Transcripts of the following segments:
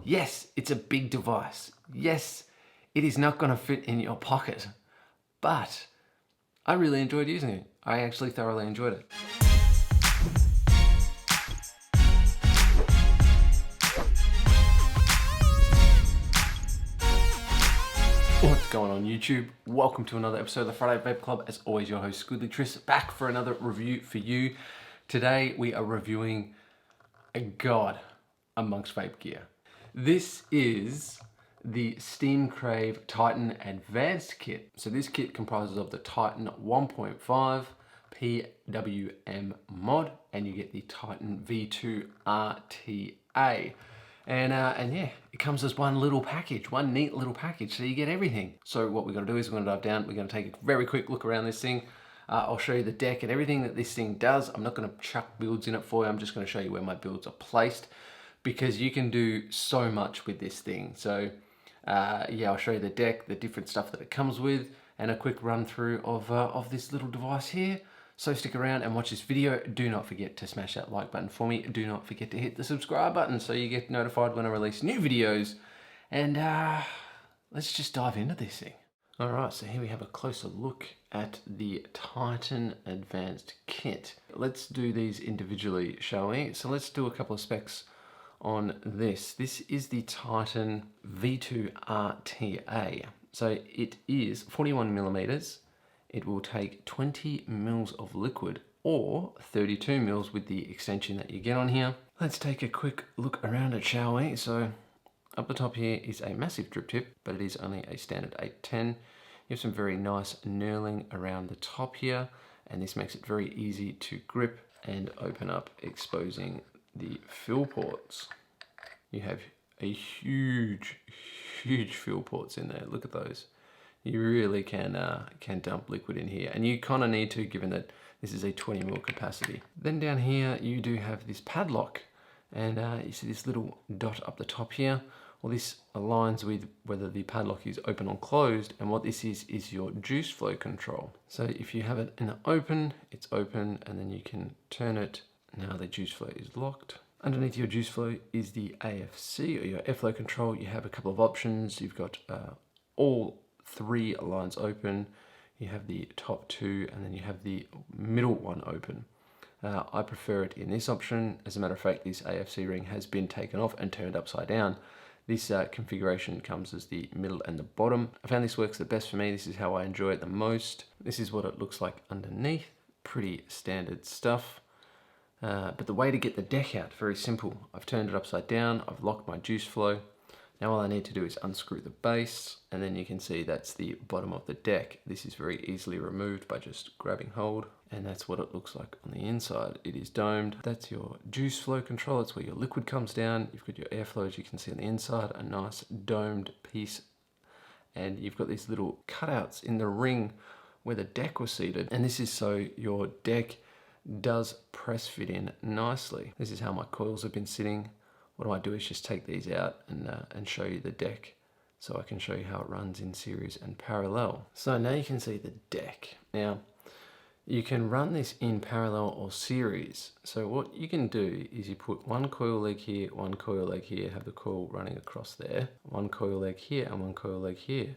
Yes, it's a big device. Yes, it is not going to fit in your pocket, but I really enjoyed using it. I actually thoroughly enjoyed it. What's going on YouTube? Welcome to another episode of the Friday Vape Club. As always, your host Squidly Tris, back for another review for you. Today we are reviewing a god amongst vape gear. This is the Steam Crave Titan Advanced Kit. So this kit comprises of the Titan 1.5 PWM Mod, and you get the Titan V2 RDTA. And yeah, it comes as one little package, one neat little package, so you get everything. So what we're going to do is we're going to dive down, we're going to take a very quick look around this thing. I'll show you the deck and everything that this thing does. I'm not going to chuck builds in it for you, I'm just going to show you where my builds are placed, because you can do so much with this thing. So yeah, I'll show you the deck, the different stuff that it comes with, and a quick run through of this little device here. So stick around and watch this video. Do not forget to smash that like button for me. Do not forget to hit the subscribe button so you get notified when I release new videos. And let's just dive into this thing. All right, so here we have a closer look at the Titan Advanced Kit. Let's do these individually, shall we? So let's do a couple of specs on this. This is the Titan V2 RDTA. So it is 41 millimeters. It will take 20 mils of liquid or 32 mils with the extension that you get on here. Let's take a quick look around it, shall we? So up the top here is a massive drip tip, but it is only a standard 810. You have some very nice knurling around the top here, and this makes it very easy to grip and open up, exposing the fill ports. You have a huge fill ports in there. Look at those. You really can dump liquid in here, and you kind of need to, given that this is a 20 ml capacity. Then down here you do have this padlock, and you see this little dot up the top here. Well, this aligns with whether the padlock is open or closed, and what this is your juice flow control. So if you have it in open, it's open, and then you can turn it. Now the juice flow is locked. Underneath your juice flow is the AFC, or your airflow control. You have a couple of options. You've got all 3 lines open, you have the top 2, and then you have the middle one open. I prefer it in this option. As a matter of fact, this AFC ring has been taken off and turned upside down. This configuration comes as the middle and the bottom. I found this works the best for me. This is how I enjoy it the most. This is what it looks like underneath. Pretty standard stuff. But the way to get the deck out, very simple. I've turned it upside down, I've locked my juice flow. Now all I need to do is unscrew the base, and then you can see that's the bottom of the deck. This is very easily removed by just grabbing hold, and that's what it looks like on the inside. It is domed. That's your juice flow control. That's where your liquid comes down. You've got your airflow, as you can see on the inside, a nice domed piece, and you've got these little cutouts in the ring where the deck was seated, and this is so your deck does press fit in nicely. This is how my coils have been sitting. What I do is just take these out and show you the deck, so I can show you how it runs in series and parallel. So now you can see the deck. Now you can run this in parallel or series. So what you can do is you put one coil leg here, one coil leg here, have the coil running across there, one coil leg here and one coil leg here.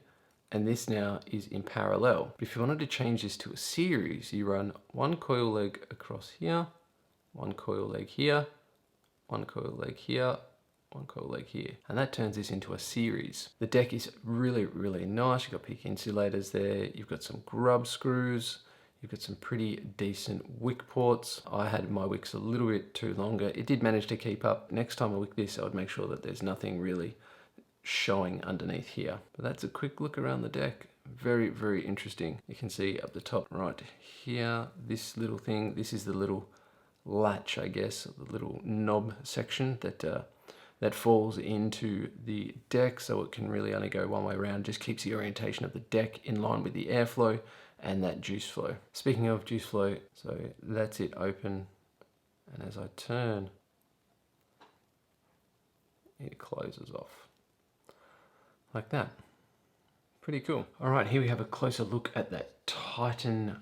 And this now is in parallel. But if you wanted to change this to a series, you run one coil leg across here, one coil leg here, one coil leg here, one coil leg here, and that turns this into a series. The deck is really nice. You've got peak insulators there, you've got some grub screws, you've got some pretty decent wick ports. I had my wicks a little bit too longer. It did manage to keep up. Next time I wick this, I would make sure that there's nothing really showing underneath here. But that's a quick look around the deck. Very interesting. You can see up the top right here, this little thing, this is the little latch, I guess, the little knob section that falls into the deck, so it can really only go one way around. Just keeps the orientation of the deck in line with the airflow and that juice flow. Speaking of juice flow, so that's it open, and as I turn, it closes off like that. Pretty cool. All right, here we have a closer look at that Titan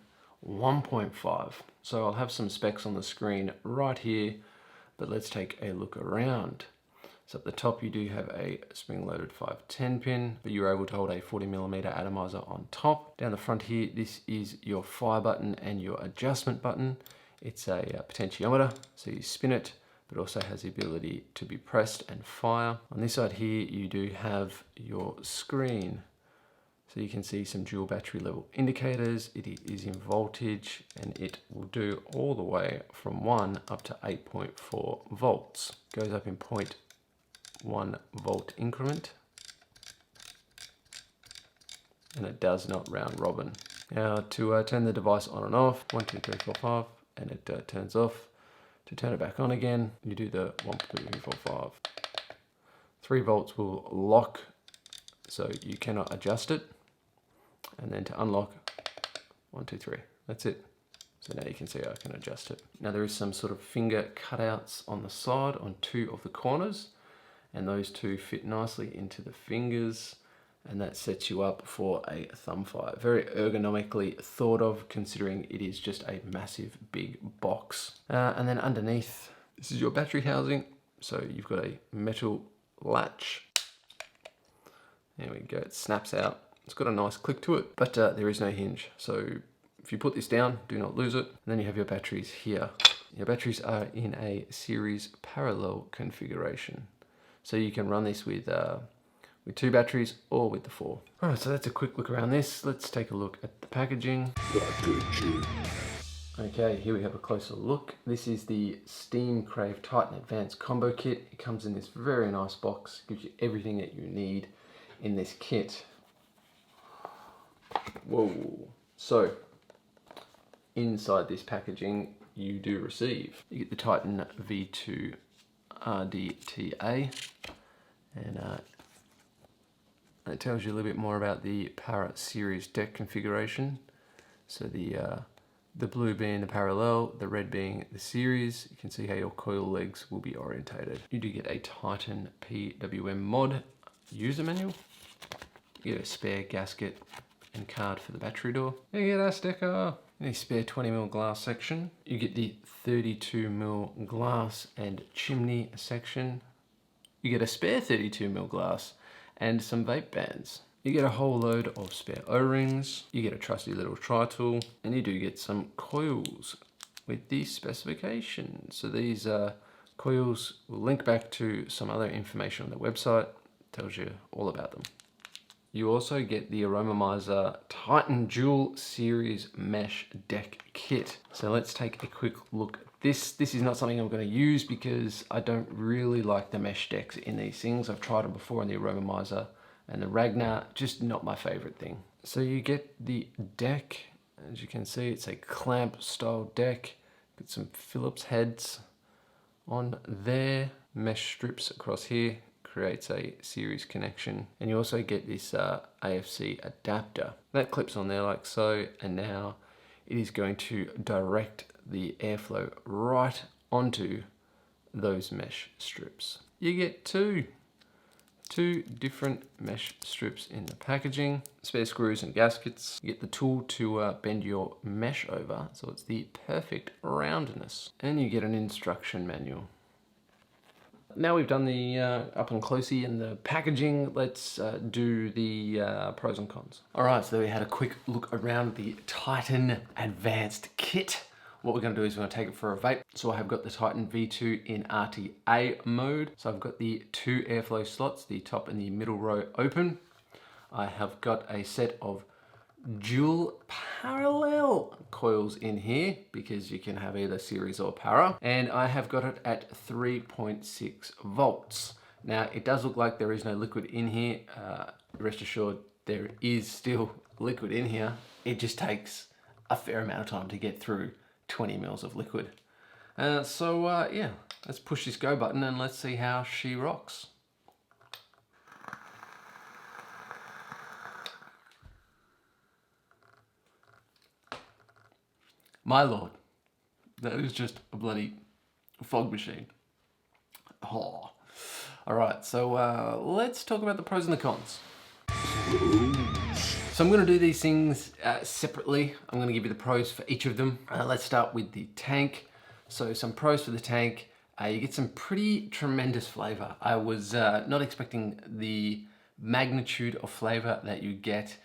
1.5. So I'll have some specs on the screen right here, but let's take a look around. So at the top you do have a spring-loaded 510 pin, but you're able to hold a 40mm atomizer on top. Down the front here, this is your fire button and your adjustment button. It's a potentiometer, so you spin it, but also has the ability to be pressed and fire. On this side here, you do have your screen. So you can see some dual battery level indicators. It is in voltage and it will do all the way from 1 up to 8.4 volts. Goes up in 0.1 volt increment. And it does not round robin. Now to turn the device on and off, 1, 2, 3, 4, 5, and it turns off. To turn it back on again, you do the 1, 2, 3, 4, 5. 3 volts will lock, so you cannot adjust it. And then to unlock, 1, 2, 3. That's it. So now you can see I can adjust it. Now there is some sort of finger cutouts on the side on 2 of the corners, and those 2 fit nicely into the fingers, and that sets you up for a thumb fire. Very ergonomically thought of, considering it is just a massive big box. And then underneath, this is your battery housing. So you've got a metal latch. There we go, it snaps out. It's got a nice click to it, but there is no hinge. So if you put this down, do not lose it. And then you have your batteries here. Your batteries are in a series parallel configuration. So you can run this with 2 batteries or with the 4. All right, so that's a quick look around this. Let's take a look at the packaging. Okay, here we have a closer look. This is the Steam Crave Titan Advanced Combo Kit. It comes in this very nice box, gives you everything that you need in this kit. Whoa. So, inside this packaging, you do receive, you get the Titan V2 RDTA, and it tells you a little bit more about the Para series deck configuration. So the blue being the parallel, the red being the series. You can see how your coil legs will be orientated. You do get a Titan PWM Mod user manual. You get a spare gasket and card for the battery door. You get a sticker. A spare 20mm glass section. You get the 32mm glass and chimney section. You get a spare 32mm glass and some vape bands. You get a whole load of spare O-rings. You get a trusty little tri-tool, and you do get some coils with these specifications. So these coils will link back to some other information on the website. Tells you all about them. You also get the Ergonomic Titan Dual Series Mesh Deck Kit. So let's take a quick look. This is not something I'm going to use because I don't really like the mesh decks in these things. I've tried them before in the Ergonomic and the Ragnar, just not my favorite thing. So you get the deck. As you can see, it's a clamp style deck. Got some Phillips heads on there. Mesh strips across here. Creates a series connection, and you also get this AFC adapter that clips on there like so, and now it is going to direct the airflow right onto those mesh strips. You get two different mesh strips in the packaging, spare screws and gaskets. You get the tool to bend your mesh over so it's the perfect roundness, and you get an instruction manual. Now we've done the up and closey and the packaging, let's do the pros and cons. All right, so we had a quick look around the Titan Advanced Kit. What we're gonna do is we're gonna take it for a vape. So I have got the Titan V2 in RDTA mode. So I've got the 2 airflow slots, the top and the middle row open. I have got a set of dual parallel coils in here because you can have either series or para, and I have got it at 3.6 volts. Now it does look like there is no liquid in here. Rest assured there is still liquid in here. It just takes a fair amount of time to get through 20 mils of liquid. Yeah, let's push this go button and let's see how she rocks. My lord, that is just a bloody fog machine. Oh. All right, so let's talk about the pros and the cons. So I'm gonna do these things separately. I'm gonna give you the pros for each of them. Let's start with the tank. So some pros for the tank. You get some pretty tremendous flavor. I was not expecting the magnitude of flavor that you get,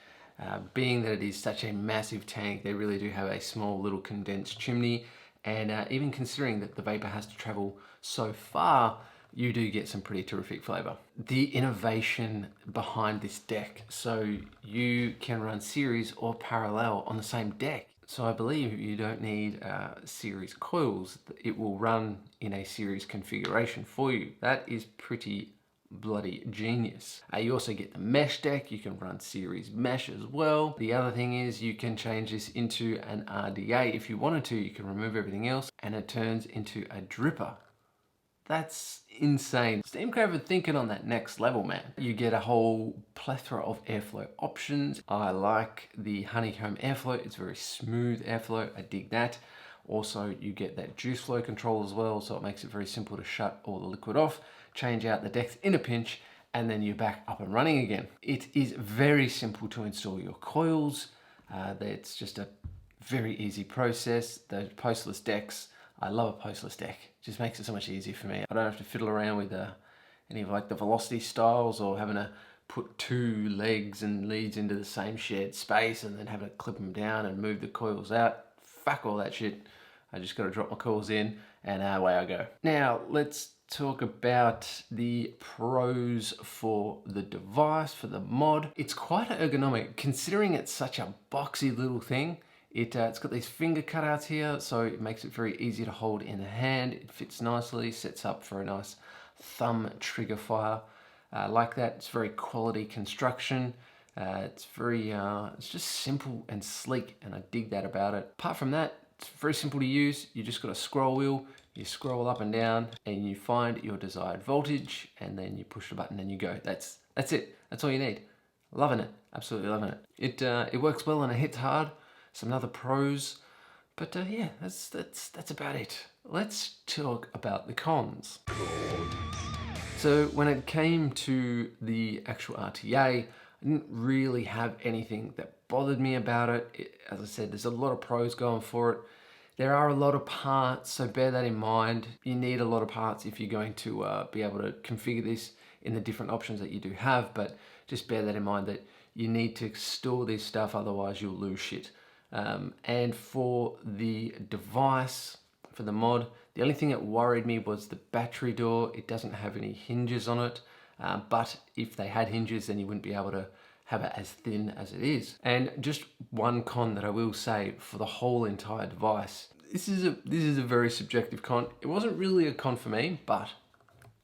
being that it is such a massive tank. They really do have a small little condensed chimney, and even considering that the vapor has to travel so far, you do get some pretty terrific flavor. The innovation behind this deck, so you can run series or parallel on the same deck. So I believe you don't need series coils. It will run in a series configuration for you. That is pretty bloody genius. You also get the mesh deck. You can run series mesh as well. The other thing is you can change this into an RDA if you wanted to. You can remove everything else and it turns into a dripper. That's insane. Steam Crave are thinking on that next level, man. You get a whole plethora of airflow options. I like the honeycomb airflow. It's very smooth airflow. I dig that. Also, you get that juice flow control as well, so it makes it very simple to shut all the liquid off, change out the decks in a pinch, and then you're back up and running again. It is very simple to install your coils. It's just a very easy process. The postless decks, I love a postless deck. It just makes it so much easier for me. I don't have to fiddle around with any of like the velocity styles or having to put two legs and leads into the same shared space and then having to clip them down and move the coils out. Fuck all that shit. I just got to drop my coils in and away I go. Now let's talk about the pros for the device, for the mod. It's quite ergonomic considering it's such a boxy little thing. It's got these finger cutouts here, so it makes it very easy to hold in the hand. It fits nicely, sets up for a nice thumb trigger fire. Like that, it's very quality construction. It's just simple and sleek, and I dig that about it. Apart from that, it's very simple to use. You just got a scroll wheel, you scroll up and down, and you find your desired voltage, and then you push the button and you go. That's it. That's all you need. Loving it. Absolutely loving it. It works well and it hits hard. Some other pros, but yeah, that's about it. Let's talk about the cons. So when it came to the actual RTA, I didn't really have anything that bothered me about it. As I said, there's a lot of pros going for it. There are a lot of parts, so bear that in mind. You need a lot of parts if you're going to be able to configure this in the different options that you do have, but just bear that in mind that you need to store this stuff, otherwise you'll lose shit. And for the device, for the mod, the only thing that worried me was the battery door. It doesn't have any hinges on it, but if they had hinges, then you wouldn't be able to have it as thin as it is. And just one con that I will say for the whole entire device, this is a very subjective con. It wasn't really a con for me, but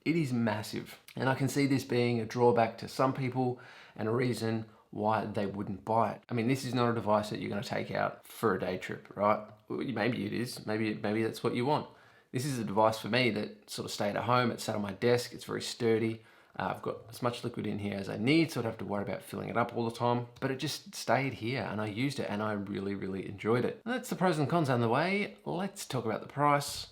it is massive. And I can see this being a drawback to some people and a reason why they wouldn't buy it. I mean, this is not a device that you're going to take out for a day trip, right? Maybe it is. Maybe that's what you want. This is a device for me that sort of stayed at home. It sat on my desk. It's very sturdy. I've got as much liquid in here as I need, so I don't have to worry about filling it up all the time. But it just stayed here and I used it and I really, really enjoyed it. That's the pros and cons on the way. Let's talk about the price.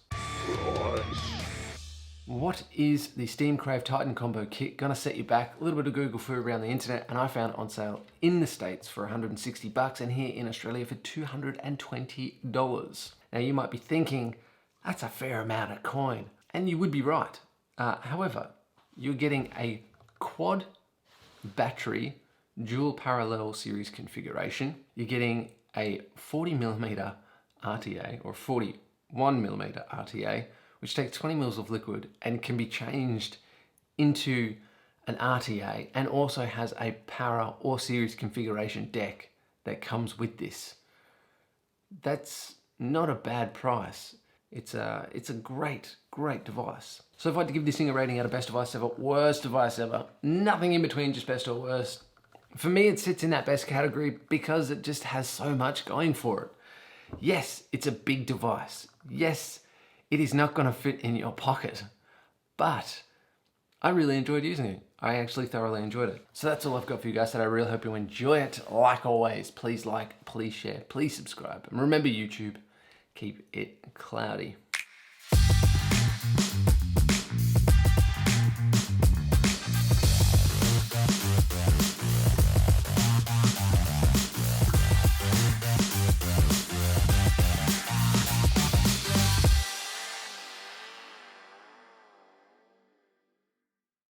What is the Steam Crave Titan combo kit? Gonna set you back. A little bit of Google foo around the internet, and I found it on sale in the States for 160 bucks and here in Australia for $220. Now you might be thinking, that's a fair amount of coin. And you would be right. However, you're getting a quad battery dual parallel series configuration. You're getting a 40mm RTA or 41mm RTA, which takes 20 mils of liquid and can be changed into an RTA, and also has a para or series configuration deck that comes with this. That's not a bad price. It's a great device. So if I had to give this thing a rating out of best device ever, worst device ever, nothing in between, just best or worst. For me, it sits in that best category because it just has so much going for it. Yes, it's a big device. Yes, it is not going to fit in your pocket, but I really enjoyed using it. I actually thoroughly enjoyed it. So that's all I've got for you guys, and I really hope you enjoy it. Like always, please like, please share, please subscribe. And remember YouTube, keep it cloudy.